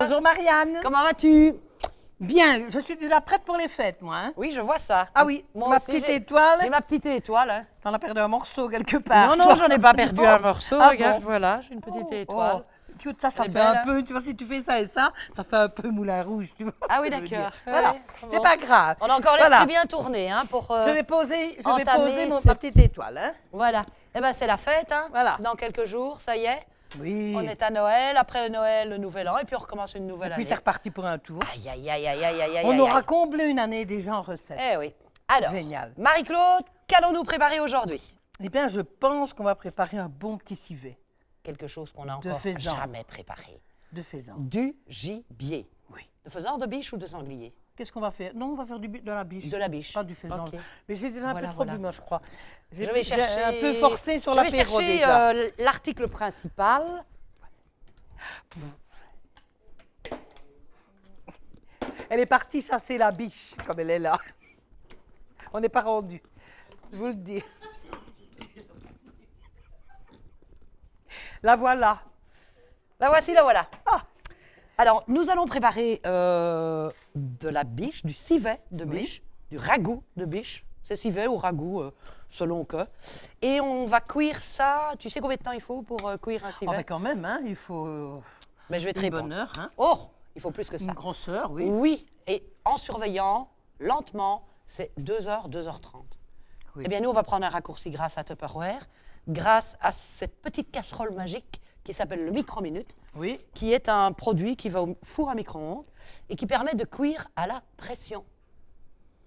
Bonjour Marianne. Comment vas-tu? Bien, je suis déjà prête pour les fêtes, moi. Hein. Oui, je vois ça. Ah oui, moi ma aussi, petite j'ai étoile. ma petite étoile. Hein. T'en as perdu un morceau quelque part. Non, toi. j'en ai pas perdu un morceau. Ah Regarde, bon. voilà, j'ai une petite étoile. Oh. Tu vois, ça Elle est fait belle, un hein. peu, tu vois, si tu fais ça et ça fait un peu moulin rouge, tu vois. Ah oui, ce que je veux d'accord. dire. Voilà, Ouais, c'est bon. pas grave. On a encore l'esprit bien tourné, hein, pour Je vais poser, entamer ma petite étoile, hein. Voilà. Eh ben, c'est la fête, hein. Voilà. Dans quelques jours, ça y est. Oui. On est à Noël, après Noël, le Nouvel An, et puis on recommence une nouvelle Et puis année. c'est reparti pour un tour. Aïe, aïe, aïe, aïe, aïe, aïe, aïe. On aïe, aura aïe. comblé une année déjà en recettes. Eh oui. Alors, Génial. Marie-Claude, qu'allons-nous préparer aujourd'hui? Eh bien, je pense qu'on va préparer un bon petit civet Quelque chose qu'on n'a De encore faisan. jamais préparé. de faisan. Du gibier. Oui. De faisan, de biche ou de sanglier? Qu'est-ce qu'on va faire? Non, on va faire de la biche. De la biche. Pas du faisan. Ok. Mais j'ai déjà un Voilà, peu trop voilà. bu, moi, je crois. Je vais chercher. un peu forcé sur Je vais l'apéro chercher déjà. l'article principal. Elle est partie chasser la biche, comme elle est là. On n'est pas rendu. Je vous le dis. La voilà. La voici, la voilà. Ah. Alors, nous allons préparer de la biche, du civet de biche, du ragoût de biche. C'est civet ou ragoût, selon que. Et on va cuire ça. Tu sais combien de temps il faut pour cuire un Oh, civet? mais quand même, hein, il faut Mais je vais te une répondre. bonne heure. Hein. Oh, il faut plus que Une ça. grosseur, oui. Oui, et en surveillant, lentement, c'est 2h, 2h30. Oui. Eh bien, nous, on va prendre un raccourci grâce à Tupperware, grâce à cette petite casserole magique qui s'appelle le micro-minute, Oui. qui est un produit qui va au four à micro-ondes et qui permet de cuire à la pression.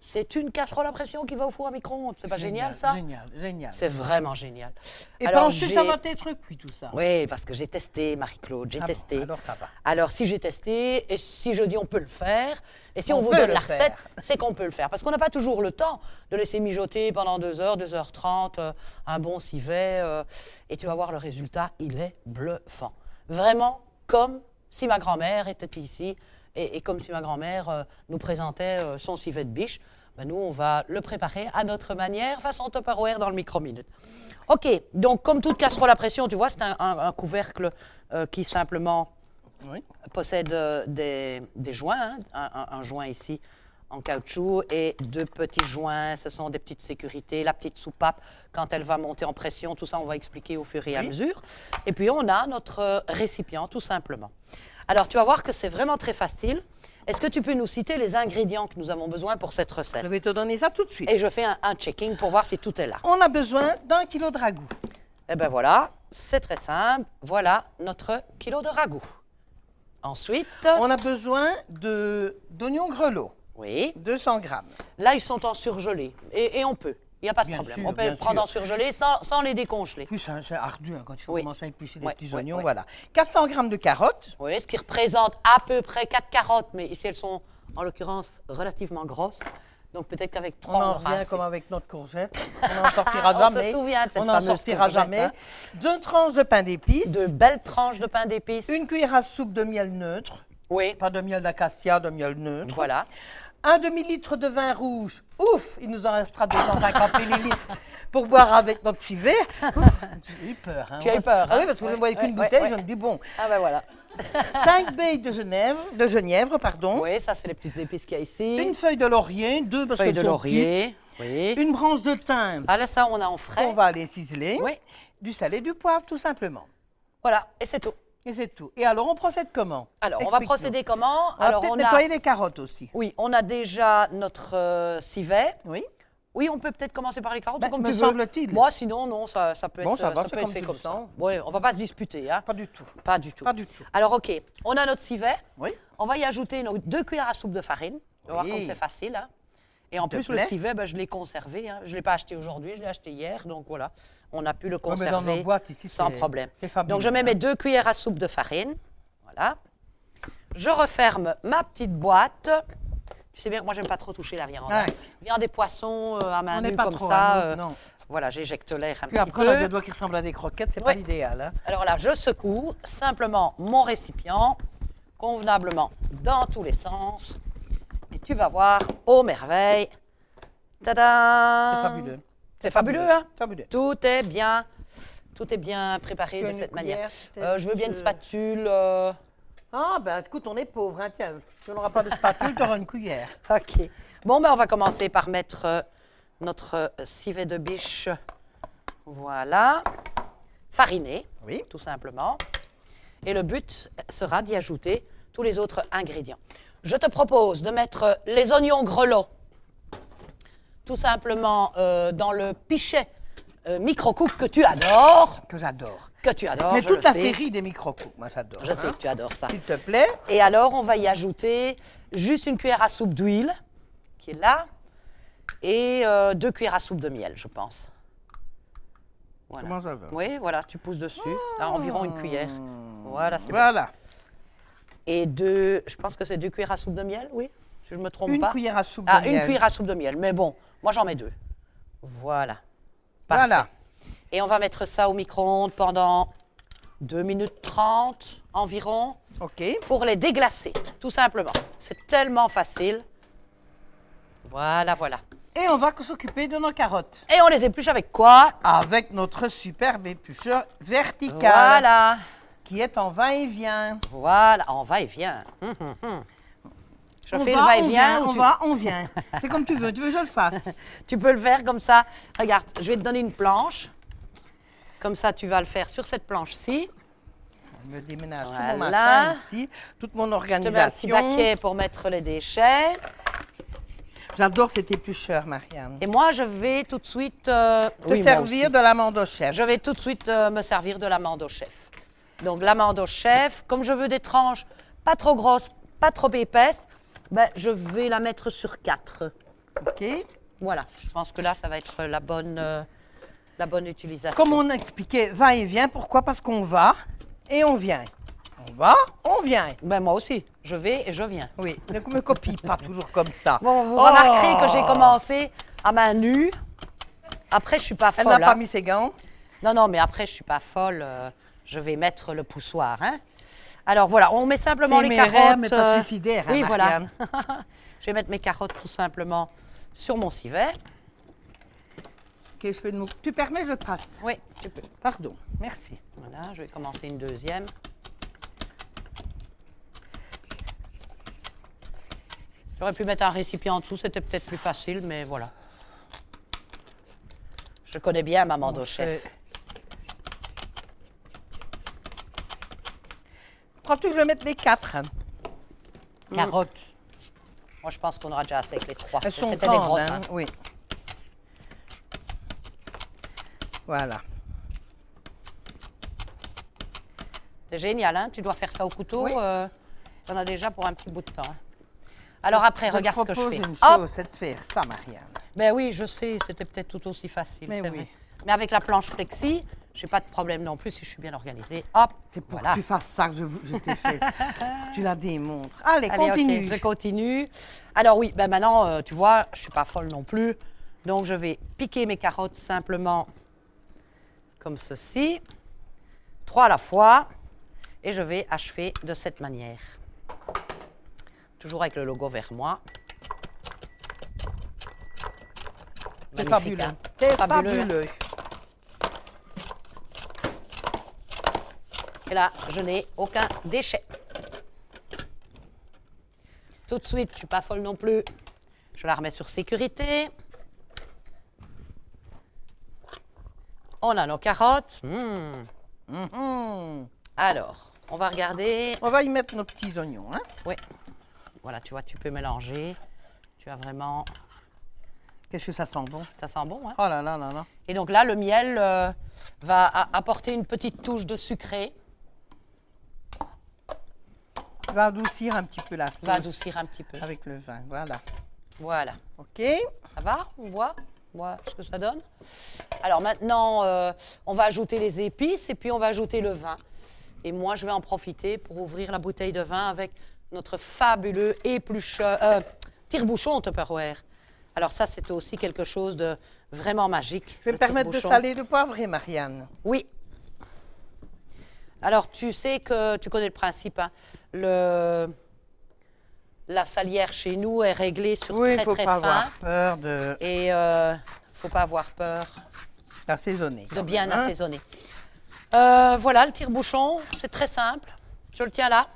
C'est une casserole à pression qui va au four à micro-ondes. C'est pas génial, ça? Génial, génial. C'est vraiment génial. Et Alors, penses-tu que j'ai- ça va être cuit, tout ça? Oui, parce que j'ai testé, Marie-Claude, j'ai Ah bon, testé. alors ça va. Alors, si j'ai testé, et si je dis on peut le faire, et si on, On vous peut donne le la recette, faire. c'est qu'on peut le faire. Parce qu'on n'a pas toujours le temps de laisser mijoter pendant 2h, 2h30, un bon civet. Et tu vas voir le résultat, il est bluffant. Vraiment comme si ma grand-mère était ici, et comme si ma grand-mère nous présentait son civet de biche. Ben, nous, on va le préparer à notre manière, façon Tupperware dans le micro-minute. OK, donc comme toute casserole à pression, tu vois, c'est un couvercle qui simplement Oui. possède des joints, hein, un joint ici en caoutchouc et deux petits joints, ce sont des petites sécurités, la petite soupape, quand elle va monter en pression, tout ça on va expliquer au fur et à mesure. Et puis on a notre récipient tout simplement. Alors tu vas voir que c'est vraiment très facile. Est-ce que tu peux nous citer les ingrédients que nous avons besoin pour cette recette? Je vais te donner ça tout de suite. Et je fais un checking pour voir si tout est là. On a besoin d'1 kilo de ragoût. Eh bien voilà, c'est très simple. Voilà notre kilo de ragoût. Ensuite, On a besoin d'oignons grelots, oui, 200 grammes. là ils sont en surgelé et on peut. Il n'y a pas de Bien problème. sûr, On peut bien les prendre sûr. en surgelé sans les décongeler. Plus, c'est ardu hein, quand il faut Oui. commencer à éplucher des Ouais, petits ouais, oignons. ouais. Voilà. 400 grammes de carottes. Oui, ce qui représente à peu près 4 carottes, mais ici elles sont en l'occurrence relativement grosses. Donc peut-être qu'avec 3 On en aura revient assez. comme avec notre courgette. On n'en sortira On se jamais. souvient de cette On n'en fameuse sortira courgette, jamais. hein. 2 tranches de pain d'épices. De belles tranches de pain d'épices. Une cuillère à soupe de miel neutre. Oui, Pas de miel d'acacia, de miel neutre. voilà. Un demi-litre de vin rouge. Ouf, il nous en restera 250 millilitres pour boire avec notre civet. J'ai eu peur. Hein. Tu as eu peur, Ah hein? oui, parce que je ne Ouais, voyais qu'une ouais, bouteille, ouais. je me dis bon. Ah ben voilà. 5 bailles de genièvre, pardon. Oui, ça c'est les petites épices qu'il y a ici. Une feuille de laurier, 2 parce feuille qu'elles de sont laurier. Oui. petites. Une branche de thym Ah là, ça, on a en frais. qu'on va aller ciseler. Oui. Du sel et du poivre, tout simplement. Voilà, et c'est tout. Et c'est tout. Et alors, on procède comment? Alors, on va Explique-nous. procéder comment? On va Alors, peut-être on a... nettoyer les carottes aussi. Oui, on a déjà notre civet. Oui. Oui, on peut peut-être commencer par les carottes, Ben, c'est comme me tu veux. semble-t-il. Moi, sinon, non, ça peut Bon, être, ça va, peut c'est être comme fait tu comme le ça. sens. Oui, on va pas se disputer, hein. Pas du tout. Pas du tout. Pas du tout. Alors, OK, on a notre civet. Oui. On va y ajouter nos 2 cuillères à soupe de farine. On va voir Oui. comme c'est facile, hein. Et en te plus, le plaît. civet, ben, je l'ai conservé. Hein. Je ne l'ai pas acheté aujourd'hui, je l'ai acheté hier. Donc voilà, on a pu le Ouais, mais conserver dans nos boîtes, ici, sans c'est- problème. c'est fabuleux, Donc je mets hein. mes 2 cuillères à soupe de farine. Voilà. Je referme ma petite boîte. Tu sais bien que moi, j'aime pas trop toucher la viande. hein. Ouais. Viande et poissons à main On n'est nue pas comme trop, ça. hein, non. Voilà, j'éjecte l'air un Puis petit après, on a peu. des doigts qui ressemblent à des croquettes, c'est Ouais. pas l'idéal. Hein. Alors là, je secoue simplement mon récipient convenablement dans tous les sens. Et tu vas voir, ô merveille. Tada! C'est fabuleux. C'est fabuleux, hein? Fabuleux. Tout est bien préparé Tu as de une cette manière. cuillère, peut-être, Je veux bien une spatule. Ah, ben écoute, on est pauvre, hein, tiens. Si on n'aura pas de spatule, tu auras une cuillère. OK. Bon, ben, on va commencer par mettre notre civet de biche. Voilà. Fariné, Oui. tout simplement. Et le but sera d'y ajouter tous les autres ingrédients. Je te propose de mettre les oignons grelots, tout simplement dans le pichet micro-coupe que tu adores. Que j'adore. Que tu adores, Mais je toute le la sais. série des micro-coupes, moi j'adore. Je sais que tu adores ça. S'il te plaît. Et alors, on va y ajouter juste une cuillère à soupe d'huile, qui est là, et 2 cuillères à soupe de miel, je pense. Voilà. Comment ça va? Oui, voilà, tu pousses dessus. T'as environ une cuillère. Voilà, c'est bon. Voilà. Et je pense que c'est 2 cuillères à soupe de miel, oui, si je ne me trompe Une pas. cuillère à soupe Ah, de une miel. cuillère à soupe de miel, mais bon, moi j'en mets 2. Voilà. Parfait. Voilà. Et on va mettre ça au micro-ondes pendant 2 minutes 30 environ OK. pour les déglacer, tout simplement. C'est tellement facile. Voilà, voilà. Et on va s'occuper de nos carottes. Et on les épluche avec quoi? Avec notre superbe éplucheur vertical. Voilà. Qui est en va-et-vient. Voilà, on va et vient. Je On fais va, le on va-et-vient. vient, ou on tu- va, on vient. C'est comme tu veux. Tu veux que je le fasse? Tu peux le faire comme ça. Regarde, je vais te donner une planche. Comme ça, tu vas le faire sur cette planche-ci. Je me déménage tout Voilà. mon machin ici, toute mon Je te mets un petit organisation. baquet pour mettre les déchets. J'adore cet éplucheur, Marianne. Et moi, je vais tout de suite... Te servir de l'amande au chef. Je vais tout de suite me servir de l'amande au chef. Donc, l'amande au chef, comme je veux des tranches pas trop grosses, pas trop épaisses, ben, je vais la mettre sur 4. OK. Voilà, je pense que là, ça va être la bonne utilisation. Comme on expliquait, va-et-vient. Pourquoi? Parce qu'on va et on vient. On va, on vient. Ben, moi aussi, je vais et je viens. Oui, ne me copie pas toujours comme ça. Bon, vous Oh. remarquerez que j'ai commencé à main nue. Après, je suis pas Elle folle. n'a pas hein. mis ses gants. Non, non, mais après, je suis pas folle. Je vais mettre le poussoir. Hein. Alors, voilà, on met simplement les Téméraire, carottes. mais pas suicidaire, hein, oui, voilà. Marianne. Je vais mettre mes carottes tout simplement sur mon civet. Ok, je fais de Tu permets, je passe. Oui, tu peux. Pardon, merci. Voilà, je vais commencer une deuxième. J'aurais pu mettre un récipient en dessous, c'était peut-être plus facile, mais voilà. Je connais bien ma mando chef. Crois-tu que je vais mettre les 4 carottes? Moi, je pense qu'on aura déjà assez avec les 3. Elles sont C'était des grandes, grosses. hein, hein. oui. Voilà. C'est génial, hein? Tu dois faire ça au couteau. Oui. Tu en as déjà pour un petit bout de temps. hein. Alors après, regarde ce que je propose fais. une Hop! chose, c'est de faire ça, Marianne. Ben oui, je sais, c'était peut-être tout aussi facile, Mais c'est oui. vrai. Mais avec la planche flexi, j'ai pas de problème non plus si je suis bien organisée. Hop! C'est pour voilà. que tu fasses ça que je t'ai fait. Tu la démontres. Allez, Allez, continue. ok, je continue. Alors oui, ben maintenant, tu vois, je suis pas folle non plus. Donc, je vais piquer mes carottes simplement comme ceci. 3 à la fois. Et je vais achever de cette manière. Toujours avec le logo vers moi. C'est Magnifique, fabuleux. hein? C'est Fabuleux, hein? fabuleux. Et là, je n'ai aucun déchet. Tout de suite, je ne suis pas folle non plus. Je la remets sur sécurité. On a nos carottes. Alors, on va regarder. On va y mettre nos petits oignons. Hein? Oui. Voilà, tu vois, tu peux mélanger. Tu as vraiment... Qu'est-ce que ça sent bon? Ça sent bon, hein? Oh là là là là. Et donc là, le miel va apporter une petite touche de sucré. Va adoucir un petit peu la sauce. Va adoucir un petit peu. Avec le vin, voilà. Voilà. OK. Ça va? On voit ce que ça donne. Alors maintenant, on va ajouter les épices et puis on va ajouter le vin. Et moi, je vais en profiter pour ouvrir la bouteille de vin avec notre fabuleux éplucheur, tire-bouchon Tupperware. Alors ça, c'est aussi quelque chose de vraiment magique. Je vais le me permettre de tire-bouchon. saler et de poivrer, Marianne. Oui. Alors, tu sais que tu connais le principe. Hein? La salière chez nous est réglée sur Oui, il très ne faut très pas fin. avoir peur de Et faut pas avoir peur assaisonner. de bien hein. assaisonner. Voilà, le tire-bouchon, c'est très simple. Je le tiens là.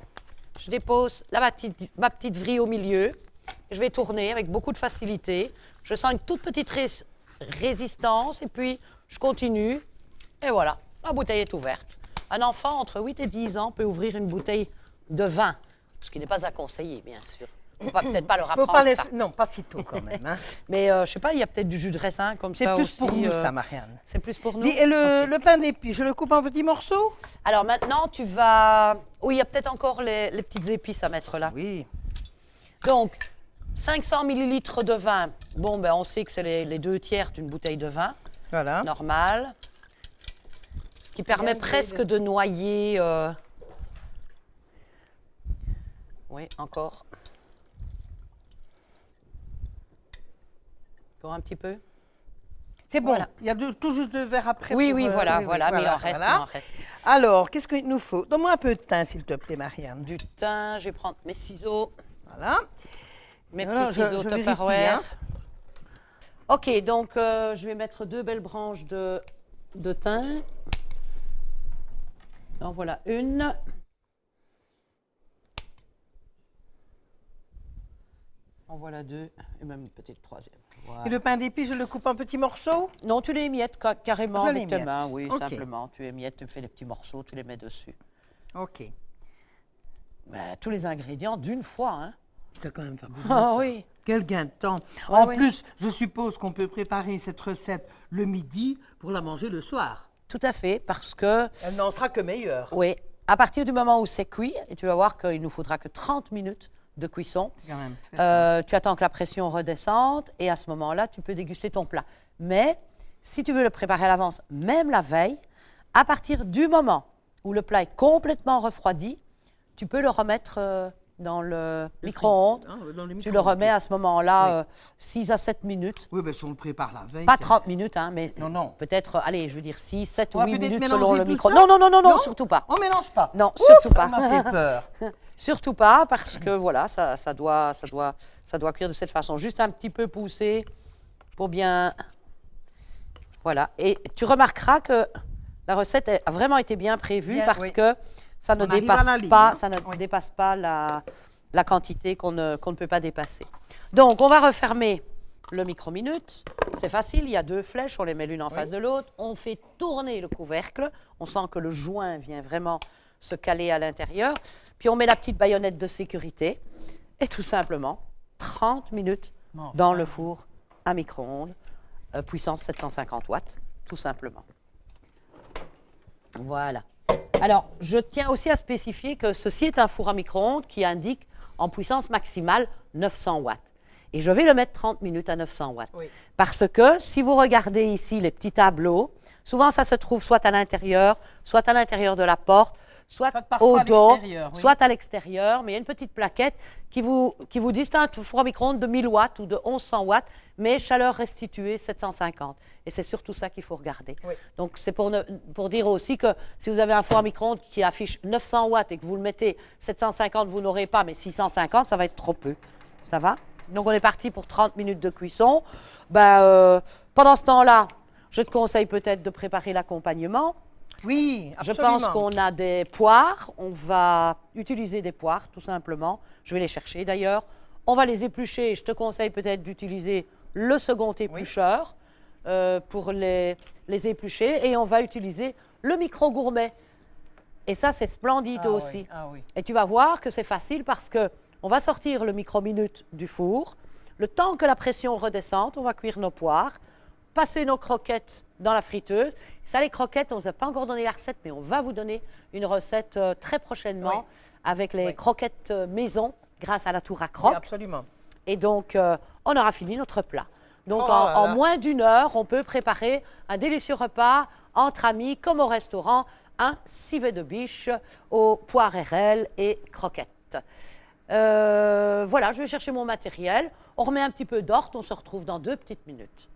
je dépose là, ma petite vrille au milieu. Je vais tourner avec beaucoup de facilité. Je sens une toute petite résistance et puis je continue. Et voilà, la bouteille est ouverte. Un enfant entre 8 et 10 ans peut ouvrir une bouteille de vin, ce qui n'est pas à conseiller, bien sûr. Il ne faut peut-être pas leur Faut apprendre pas les... ça. Non, pas si tôt quand même. Hein. Mais je ne sais pas, il y a peut-être du jus de raisin comme C'est ça plus aussi. pour nous, ça, Marianne. C'est plus pour nous. Dis, et le pain d'épices, je le coupe en petits morceaux? Alors maintenant, tu vas... Oui, il y a peut-être encore les petites épices à mettre là. Oui. Donc, 500 millilitres de vin. Bon, ben, on sait que c'est les 2/3 d'une bouteille de vin. Voilà. Normal. Ce qui permet presque de noyer... Oui, encore. Encore un petit peu. C'est bon, Voilà. il y a tout juste 2 verres après. Oui, pour, oui, voilà, voilà, mais il en reste, voilà. il en reste. Alors, qu'est-ce qu'il nous faut? Donne-moi un peu de thym, s'il te plaît, Marianne. Du thym, je vais prendre mes ciseaux, Voilà. mes Voilà, petits je ciseaux vérifie, Tupperware. hein. Ok, donc je vais mettre 2 belles branches de thym. En voilà une. En voilà 2, et même une petite 3e. Voilà. Et le pain d'épices, je le coupe en petits morceaux? Non, tu les émiettes carrément Je avec les tes émiette. mains, oui, Ok. simplement. Tu émiettes, tu fais des petits morceaux, tu les mets dessus. Ok. Ben, tous les ingrédients d'une fois, hein. C'est quand même fabuleux. Ah oui. Quel gain de temps. Ouais, En ouais. plus, je suppose qu'on peut préparer cette recette le midi pour la manger le soir. Tout à fait, parce que, Elle n'en sera que meilleure. oui, à partir du moment où c'est cuit, et tu vas voir qu'il nous faudra que 30 minutes de cuisson, Quand même. tu attends que la pression redescende et à ce moment-là, tu peux déguster ton plat. Mais si tu veux le préparer à l'avance, même la veille, à partir du moment où le plat est complètement refroidi, tu peux le remettre dans le micro-ondes. Hein, dans les Tu le micro-ondes. remets à ce moment-là 6 à 7 minutes. Oui, mais si on le prépare la veille. Pas c'est- 30 minutes, hein, mais Non, non. peut-être, allez, je veux dire 6, 7 On ou va 8 peut-être minutes mélanger selon le tout micro. ça? Non, non, non, non, non, Non surtout pas. On mélange pas. Non, Ouf, surtout pas. Ça m'a fait peur. Surtout pas, parce que voilà, ça doit cuire de cette façon. Juste un petit peu poussé pour bien... Voilà. Et tu remarqueras que la recette a vraiment été bien prévue Bien, parce oui. que ça ne On arrive dépasse à la ligne, pas, hein. ça ne Oui. dépasse pas la quantité qu'on ne peut pas dépasser. Donc, on va refermer le micro-minute. C'est facile, il y a 2 flèches, on les met l'une en face de l'autre. On fait tourner le couvercle. On sent que le joint vient vraiment se caler à l'intérieur. Puis, on met la petite baïonnette de sécurité. Et tout simplement, 30 minutes Non, dans le four à micro-ondes, puissance 750 watts, tout simplement. Voilà. Alors, je tiens aussi à spécifier que ceci est un four à micro-ondes qui indique en puissance maximale 900 watts. Et je vais le mettre 30 minutes à 900 watts. Oui. Parce que si vous regardez ici les petits tableaux, souvent ça se trouve soit à l'intérieur de la porte, soit parfois au à dos, l'extérieur, oui. soit à l'extérieur, mais il y a une petite plaquette qui vous dit c'est un four à micro-ondes de 1000 watts ou de 1100 watts, mais chaleur restituée 750. Et c'est surtout ça qu'il faut regarder. Oui. Donc c'est pour dire aussi que si vous avez un four à micro-ondes qui affiche 900 watts et que vous le mettez 750, vous n'aurez pas, mais 650, ça va être trop peu. Ça va? Donc on est parti pour 30 minutes de cuisson. Pendant ce temps-là, je te conseille peut-être de préparer l'accompagnement. Oui, Je absolument. pense qu'on a des poires. On va utiliser des poires, tout simplement. Je vais les chercher d'ailleurs. On va les éplucher. Je te conseille peut-être d'utiliser le second éplucheur pour les éplucher. Et on va utiliser le micro-gourmet. Et ça, c'est splendide Ah aussi. oui, ah oui. Et tu vas voir que c'est facile parce que on va sortir le micro-minute du four. Le temps que la pression redescende, on va cuire nos poires, passer nos croquettes dans la friteuse. Ça, les croquettes, on ne vous a pas encore donné la recette, mais on va vous donner une recette très prochainement Oui. avec les Oui. croquettes maison grâce à la tour à Oui, croque. absolument. Et donc, on aura fini notre plat. Donc, Oh là en là. moins d'une heure, on peut préparer un délicieux repas entre amis, comme au restaurant, un civet de biche aux poires RL et croquettes. Voilà, je vais chercher mon matériel. On remet un petit peu d'orte, on se retrouve dans 2 petites minutes.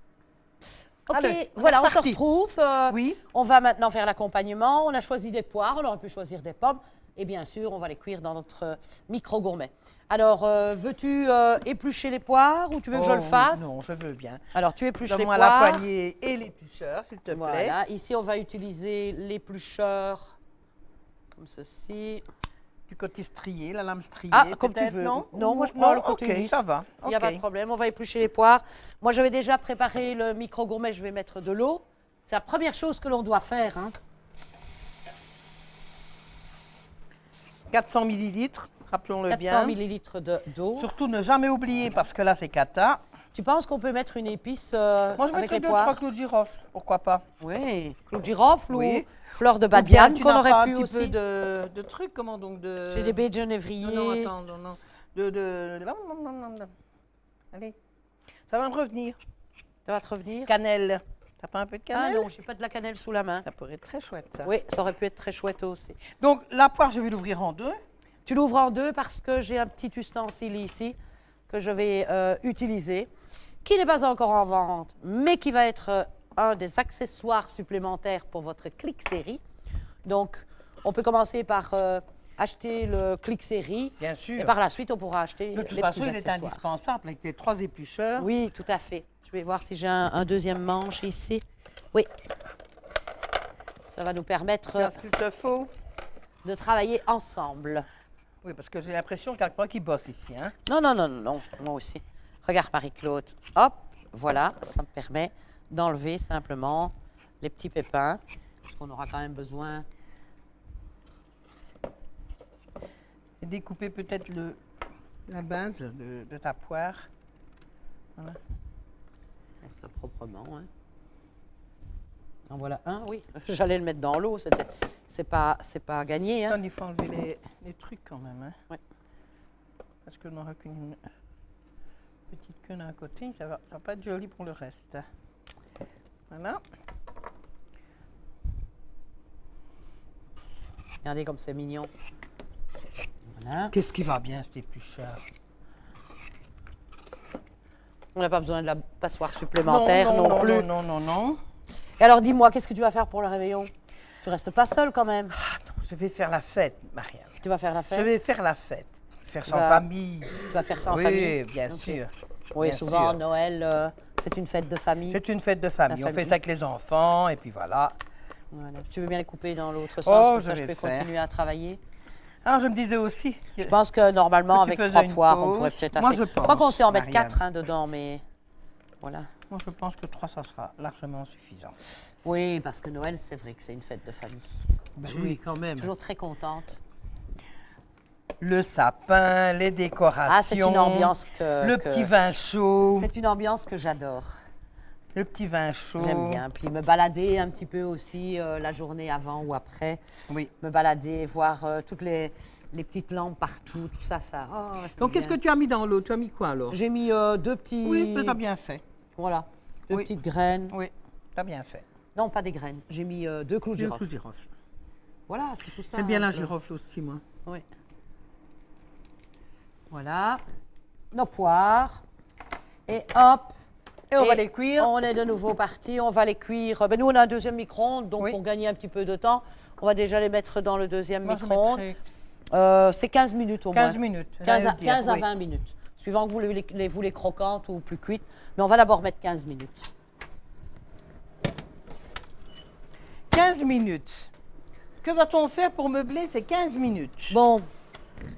Ok, Allez, voilà, on c'est se parti. retrouve. Oui. On va maintenant faire l'accompagnement. On a choisi des poires, on aurait pu choisir des pommes. Et bien sûr, on va les cuire dans notre micro-gourmet. Alors, veux-tu éplucher les poires ou tu veux que je le Oh, fasse? Non, je veux bien. Alors, tu épluches les Donne-moi poires. la poignée et l'éplucheur, s'il te plaît. Voilà, ici, on va utiliser l'éplucheur comme ceci. Du côté strié, la lame striée. Ah, comme tu peut-être, veux. Non, Non, moi je Non, prends le côté ok, lisse. ça va. Il n'y a pas de problème, on va éplucher les poires. Moi, j'avais déjà préparé le micro-gourmet, je vais mettre de l'eau. C'est la première chose que l'on doit faire. Hein. 400 millilitres, rappelons-le 400 bien. millilitres d'eau. Surtout ne jamais oublier, parce que là, c'est cata. Tu penses qu'on peut mettre une épice Moi, je avec mettrais les 2-3 poires? clous de girofle, pourquoi pas. Oui, clou de girofle Oui. ou fleur de Ou bien, badiane tu qu'on n'as aurait pas pu un petit aussi. peu de trucs, comment donc de... J'ai des baies de genévrier. Non, attends, non. Allez, ça va me revenir. Ça va te revenir? Cannelle. T'as pas un peu de Ah cannelle? non, j'ai pas de la cannelle sous la main. Ça pourrait être très chouette, ça. Oui, ça aurait pu être très chouette aussi. Donc, la poire, je vais l'ouvrir en deux. Tu l'ouvres en deux parce que j'ai un petit ustensile ici que je vais utiliser, qui n'est pas encore en vente, mais qui va être un des accessoires supplémentaires pour votre clic série. Donc, on peut commencer par acheter le clic série. Bien sûr. Et par la suite, on pourra acheter De toute les façon, petits il est accessoires. indispensable avec les 3 éplucheurs. Oui, tout à fait. Je vais voir si j'ai un deuxième manche ici. Oui. Ça va nous permettre Parce qu'il te faut. de travailler ensemble. Oui, parce que j'ai l'impression qu'il y a quelqu'un qui bosse ici. Hein? Non, moi aussi. Regarde Marie-Claude. Hop, voilà, ça me permet d'enlever simplement les petits pépins, parce qu'on aura quand même besoin. Et découper peut-être la base de ta poire. Voilà. Faire ça proprement. Hein. En voilà un, oui. J'allais le mettre dans l'eau, c'est pas gagné. Hein. Il faut enlever les trucs quand même. Hein? Oui. Parce qu'on n'aura qu'une petite queue d'un côté, ça va pas être joli pour le reste. Voilà. Regardez comme c'est mignon. Voilà. Qu'est-ce qui va bien, cet éplucheur? On n'a pas besoin de la passoire supplémentaire non plus. Non. Et alors dis-moi, qu'est-ce que tu vas faire pour le réveillon? Tu restes pas seule quand même. Je vais faire la fête, Marianne. Tu vas faire la fête? Je vais faire la fête. Faire ça en vas- famille. Tu vas faire ça en Oui, famille? bien Ok. sûr. Oui, Bien souvent, sûr. Noël, c'est une fête de famille. C'est une fête de famille. La On fait famille. ça avec les enfants et puis voilà. Voilà. Si tu veux bien les couper dans l'autre sens, comme je ça je vais peux le faire. continuer à travailler. Alors, je me disais aussi. Je pense que normalement, Que tu avec faisais 3 une poires, on pause. pourrait peut-être Moi, assez. je pense, crois qu'on sait en mettre Marianne. 4 dedans, mais voilà. Moi, je pense que 3, ça sera largement suffisant. Oui, parce que Noël, c'est vrai que c'est une fête de famille. Oui, quand même. Toujours très contente. Le sapin, les décorations. Ah, c'est une ambiance Le petit vin chaud. C'est une ambiance que j'adore. Le petit vin chaud. J'aime bien. Puis me balader un petit peu aussi la journée avant ou après. Oui. Me balader, voir toutes les petites lampes partout, tout ça, ça. Oh, j'aime Donc, qu'est-ce que bien. tu as mis dans l'eau? Tu as mis quoi alors? J'ai mis 2 petits. Oui, tu as bien fait. Voilà, 2 Oui. petites graines. Oui, tu as bien fait. Non, pas des graines. J'ai mis 2 clous de Le girofle. clou de girofle. Voilà, c'est tout ça. C'est bien la hein. girofle aussi, moi. Oui. Voilà. Nos poires. Et hop. Et on va les cuire. On est de nouveau parti. On va les cuire. Ben, nous, on a un deuxième micro-ondes, donc Oui. pour gagner un petit peu de temps, on va déjà les mettre dans le deuxième Moi, je micro-ondes. mettrai C'est 15 minutes au 15 moins. minutes. 15 à, j'allais le dire, 15 à oui. 20 minutes. Suivant que vous voulez croquantes ou plus cuites. Mais on va d'abord mettre 15 minutes. 15 minutes. Que va-t-on faire pour meubler ces 15 minutes? Bon,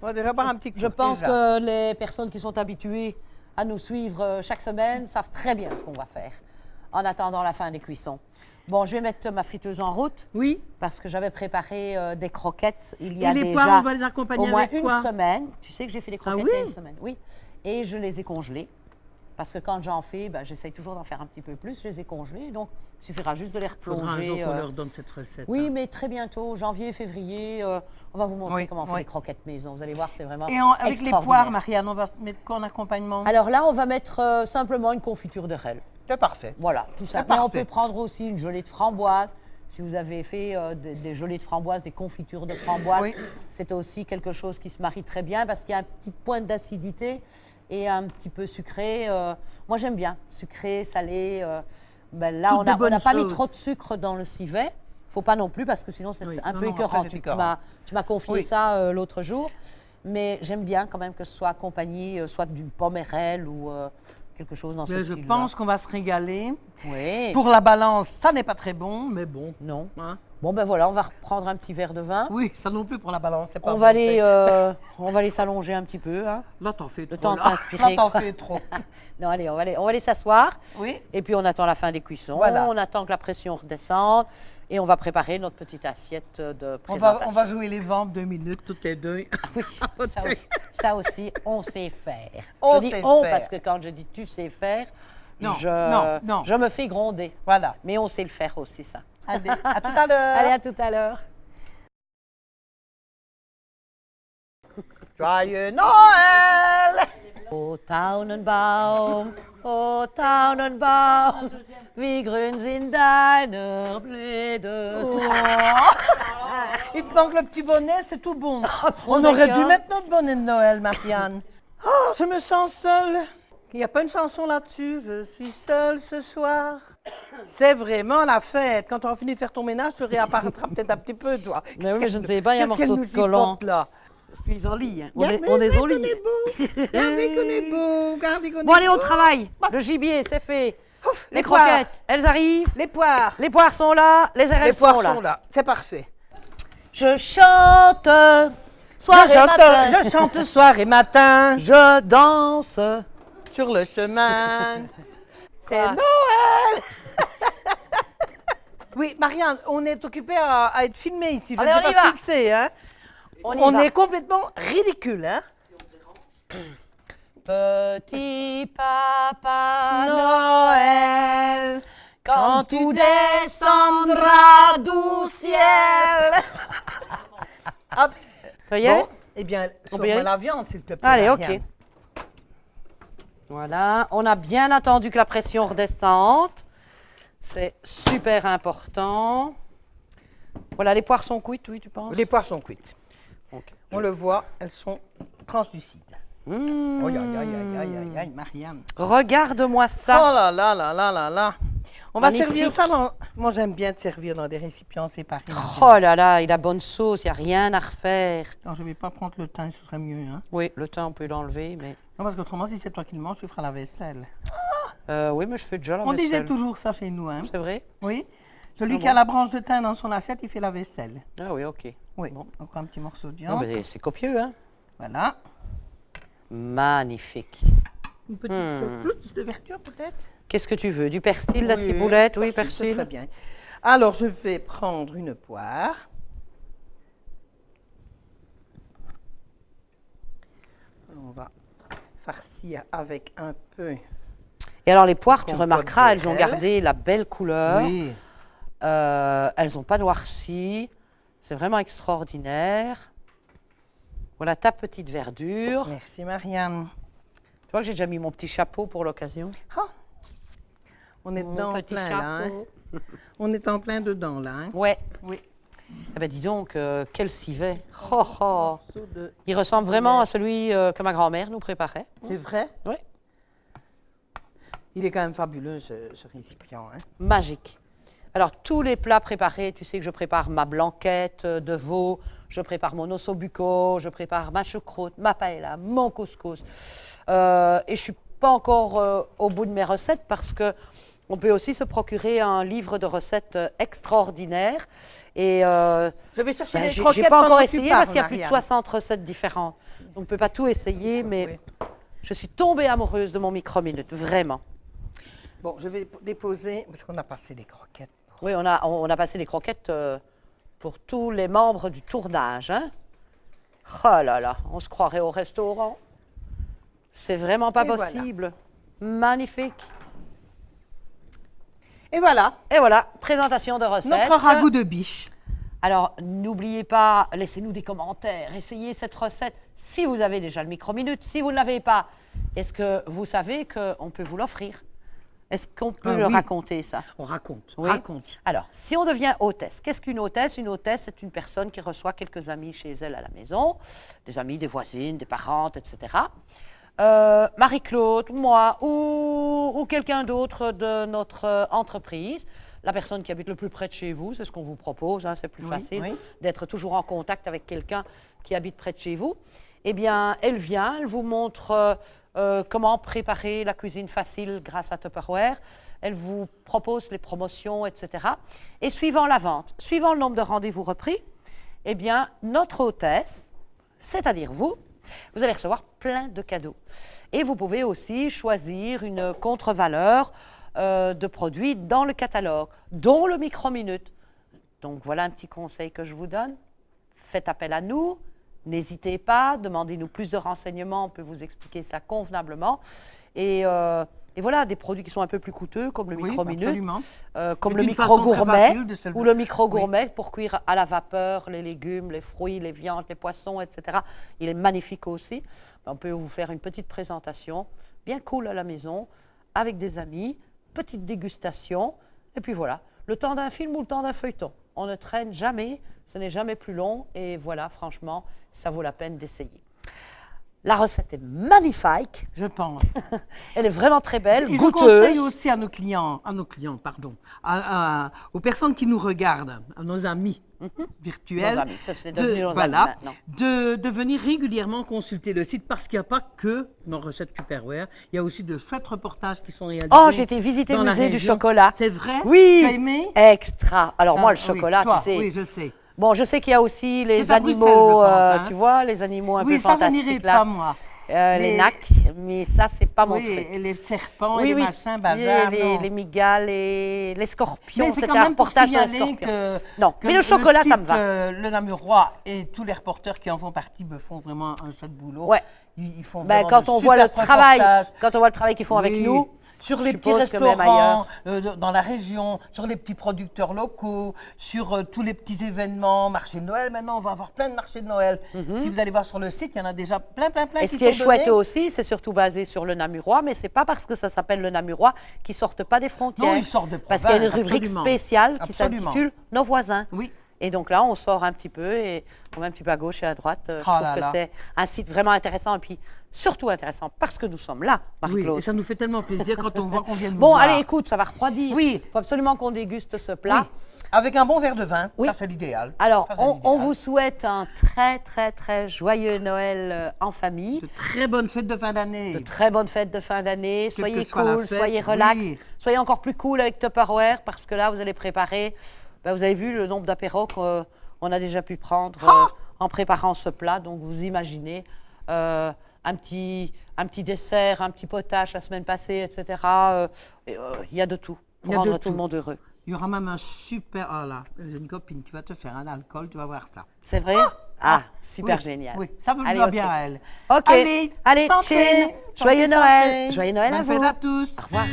On va déjà boire un petit coup. je pense déjà. que les personnes qui sont habituées à nous suivre chaque semaine savent très bien ce qu'on va faire en attendant la fin des cuissons. Bon, je vais mettre ma friteuse en route Oui. parce que j'avais préparé des croquettes il y Et a les déjà poires, on va les accompagner au moins avec une quoi? semaine. Tu sais que j'ai fait des croquettes oui? il y a une semaine. Oui. Et je les ai congelées. Parce que quand j'en fais, ben, j'essaye toujours d'en faire un petit peu plus. Je les ai congelées. Donc, il suffira juste de les Faudra un jour replonger. qu'on leur donne cette recette. Oui, hein. mais très bientôt, janvier, février, on va vous montrer Oui, comment on fait oui. des croquettes maison. Vous allez voir, c'est vraiment Et avec les extraordinaire. poires, Marianne, on va mettre quoi en accompagnement? Alors là, on va mettre simplement une confiture de rel. C'est parfait. Voilà, tout ça. C'est Mais on parfait. peut prendre aussi une gelée de framboise. Si vous avez fait des gelées de framboise, des confitures de framboise, Oui. c'est aussi quelque chose qui se marie très bien parce qu'il y a une petite pointe d'acidité et un petit peu sucré. Moi, j'aime bien sucré, salé. Ben là, Toutes on de n'a bonnes pas mis choses. trop de sucre dans le civet. Il faut pas non plus parce que sinon, c'est Oui, un non, peu non, après, écœurant. c'est Tu écœurant. m'as confié Oui. ça l'autre jour. Mais j'aime bien quand même que ce soit accompagné soit d'une pomme RL ou quelque chose dans ce Mais je style-là. pense qu'on va se régaler. Oui. Pour la balance, ça n'est pas très bon, mais bon. Non. Hein, Bon, ben voilà, on va reprendre un petit verre de vin. Oui, ça non plus pour la balance, c'est pas On va bon, aller s'allonger un petit peu. Hein. Là, t'en fais trop. Le temps de là. s'inspirer. Là, t'en fais trop. Non, allez, on va aller s'asseoir. Oui. Et puis, on attend la fin des cuissons. Voilà. On attend que la pression redescende. Et on va préparer notre petite assiette de On présentation. va jouer les ventes 2 minutes, toutes les deux. Oui, ça aussi, on sait faire. On je dis sait on faire. parce que quand je dis tu sais faire, Non, je, non. je me fais gronder. Voilà. Mais on sait le faire aussi, ça. Allez, à tout à l'heure. Allez, à tout à l'heure. Joyeux Noël! O Tannenbaum, o Tannenbaum, wie grün sind deine Blätter. Il te manque le petit bonnet, c'est tout bon. On d'accord. aurait dû mettre notre bonnet de Noël, Marianne. Oh, je me sens seule. Il n'y a pas une chanson là-dessus. Je suis seule ce soir. C'est vraiment la fête. Quand tu auras fini de faire ton ménage, tu réapparaîtras peut-être un petit peu, toi. Mais oui, mais je ne sais pas, il y a un Qu'est-ce qu'elle morceau nous de collant. chipote, là. Je suis en lit. On est au lit. Regardez qu'on est beau. Regardez qu'on est Bon, allez, au beau. travail. Le gibier, c'est fait. Ouf, Les poires. croquettes, elles arrivent. Les poires. Les poires sont là. Les Les ailes poires sont là. sont là. C'est parfait. Je chante soir et matin. Je chante soir et matin Je danse. sur le chemin. C'est Quoi? Noël. Oui, Marianne, on est occupé à être filmé ici. Je Allez, ne on sais y pas va. si tu le sais. Hein. On y On va. est complètement ridicule. Hein. Petit papa Noël, quand tu tout descendras du ciel. Hop. Ça y est? Bon, eh bien, On peut y sors-moi aller la viande, s'il te plaît. Allez, Marianne. ok. Voilà, on a bien attendu que la pression redescende. C'est super important. Voilà, les poires sont cuites, oui, tu penses? Les poires sont cuites. Ok. On le voit, elles sont translucides. Mmh. Aïe, aïe, aïe, aïe, aïe, aïe, Marianne. Regarde-moi ça. Oh là là là là là là. On va Magnifique. servir ça dans... Moi, j'aime bien te servir dans des récipients séparés. Oh là là, il a bonne sauce, il n'y a rien à refaire. Non, je ne vais pas prendre le thym, ce serait mieux. Hein. Oui, le thym, on peut l'enlever, mais... Non, parce qu'autrement, si c'est toi qui le manges, tu feras la vaisselle. oui, mais je fais déjà la On disait vaisselle. toujours ça chez nous. Hein. C'est vrai? Oui. Celui Ah qui a bon? la branche de thym dans son assiette, il fait la vaisselle. Ah oui, ok. Oui. Bon. Encore un petit morceau de Non, viande. mais c'est copieux, hein? Voilà. Magnifique. Une petite plus de verdure, peut-être. Qu'est-ce que tu veux? Du persil, la Oui, ciboulette? Oui, c'est persil. très bien. Alors, je vais prendre une poire. On va farcir avec un peu. Et alors, les poires, tu Compote remarqueras, elles ont d'érel. gardé la belle couleur. Oui. Elles n'ont pas noirci. C'est vraiment extraordinaire. Voilà ta petite verdure. Merci, Marianne. Tu vois que j'ai déjà mis mon petit chapeau pour l'occasion. Ah, on est dedans en plein, là. Hein. On est en plein dedans, là. Hein. Ouais. Oui. Eh ben dis donc, quel civet. Oh, oh. Morceau de- Il ressemble vraiment à celui que ma grand-mère nous préparait. C'est vrai? Oui. Il est quand même fabuleux, ce récipient. Hein. Magique. Alors, tous les plats préparés, tu sais que je prépare ma blanquette de veau, je prépare mon ossobuco, je prépare ma choucroute, ma paella, mon couscous. Et je ne suis pas encore au bout de mes recettes parce que on peut aussi se procurer un livre de recettes extraordinaire. Et Je vais chercher les j'ai croquettes pas pendant encore que tu essayé parles, parce qu'il y a plus de Marianne. 60 recettes différentes. Donc, on ne peut pas tout essayer, mais Oui. je suis tombée amoureuse de mon micro-minute, vraiment. Bon, je vais déposer, parce qu'on a passé les croquettes. Oui, on a passé les croquettes pour tous les membres du tournage. Hein? Oh là là, on se croirait au restaurant. C'est vraiment pas Et voilà. possible. Magnifique. Et voilà, Et voilà, présentation de recettes. notre ragoût de biche. Alors, n'oubliez pas, laissez-nous des commentaires, essayez cette recette si vous avez déjà le micro-minute. Si vous ne l'avez pas, est-ce que vous savez qu'on peut vous l'offrir? Est-ce qu'on peut Ah le oui. raconter, ça? On raconte, Oui. raconte. Alors, si on devient hôtesse, qu'est-ce qu'une hôtesse? Une hôtesse, c'est une personne qui reçoit quelques amis chez elle à la maison, des amis, des voisines, des parentes, etc. Marie-Claude, moi ou quelqu'un d'autre de notre entreprise, la personne qui habite le plus près de chez vous, c'est ce qu'on vous propose, hein, c'est plus Oui, facile oui. d'être toujours en contact avec quelqu'un qui habite près de chez vous. Eh bien, elle vient, elle vous montre comment préparer la cuisine facile grâce à Tupperware. Elle vous propose les promotions, etc. Et suivant la vente, suivant le nombre de rendez-vous repris, eh bien, notre hôtesse, c'est-à-dire vous allez recevoir plein de cadeaux. Et vous pouvez aussi choisir une contre-valeur de produits dans le catalogue, dont le micro-minute. Donc, voilà un petit conseil que je vous donne. Faites appel à nous. N'hésitez pas, demandez-nous plus de renseignements, on peut vous expliquer ça convenablement. Et voilà, des produits qui sont un peu plus coûteux, comme le micro-minute, comme le micro-gourmet, ou le micro-gourmet pour cuire à la vapeur les légumes, les fruits, les viandes, les poissons, etc. Il est magnifique aussi. On peut vous faire une petite présentation, bien cool à la maison, avec des amis, petite dégustation, et puis voilà, le temps d'un film ou le temps d'un feuilleton. On ne traîne jamais, ce n'est jamais plus long, et voilà, franchement, ça vaut la peine d'essayer. La recette est magnifique. Je pense. Elle est vraiment très belle, et goûteuse. Je conseille aussi à nos clients, pardon, aux personnes qui nous regardent, à nos amis virtuels, Nos amis, ça c'est devenu nos amis maintenant. De venir régulièrement consulter le site parce qu'il n'y a pas que nos recettes Tupperware, il y a aussi de chouettes reportages qui sont réalisés. Oh, j'ai été visiter le musée du chocolat. C'est vrai? Oui. Tu as aimé? Extra. Alors moi, le chocolat, toi, tu sais. Oui, je sais. Bon, je sais qu'il y a aussi les à Bruxelles, animaux, je pense, hein. tu vois, les animaux un peu ça, je fantastiques n'irai là. pas, moi. Les nacs, mais ça, c'est pas mon truc. Et les serpents Oui, et les oui, machins, bazar, les migales, les scorpions, mais c'est c'était quand un même pour reportage sur les signaler scorpions. non, mais le chocolat, ça me site, va. Le Namurois et tous les reporters qui en font partie me font vraiment un chouette boulot. Ouais. Ils font Ben, vraiment quand de on voit le super travail, reportages. quand on voit le travail qu'ils font avec nous, sur je les petits suppose que même restaurants ailleurs. dans la région, sur les petits producteurs locaux, sur tous les petits événements, marché de Noël. Maintenant, on va avoir plein de marchés de Noël. Si vous allez voir sur le site, il y en a déjà plein. Et ce qui est chouette aussi, c'est surtout basé sur le Namurois, mais c'est pas parce que ça s'appelle le Namurois qu'ils sortent pas des frontières. Non, ils sortent de province. Parce qu'il y a une rubrique absolument. spéciale qui Absolument. s'intitule Nos voisins. Oui. Et donc là, on sort un petit peu et on va un petit peu à gauche et à droite. Je trouve que c'est un site vraiment intéressant et puis surtout intéressant parce que nous sommes là, Marie-Claude. Oui, et ça nous fait tellement plaisir quand on voit qu'on vient de vous Bon, voir. allez, écoute, ça va refroidir. Oui. Il faut absolument qu'on déguste ce plat. Oui. Avec un bon verre de vin, Oui. ça c'est l'idéal. Alors, Ça, c'est on l'idéal. vous souhaite un très, très, très joyeux Noël en famille. De très bonnes fêtes de fin d'année. De très bonnes fêtes de fin d'année. que Soyez soit la cool, fête, soyez relax. oui. Soyez encore plus cool avec Tupperware parce que là, vous allez préparer. Ben, vous avez vu le nombre d'apéros qu'on a déjà pu prendre en préparant ce plat. Donc, vous imaginez un petit dessert, un petit potage la semaine passée, etc. Il y a de tout pour Il y a de rendre tout le tout. monde heureux. Il y aura même un super... Oh là, j'ai une copine qui va te faire un alcool, tu vas voir ça. C'est vrai? Super Oui, génial. Oui, ça me Allez, va ok. bien à elle. Ok. Allez, Allez, santé, chin. santé, Joyeux santé. Noël. Joyeux Noël à Bonne vous. fête à tous. Au revoir.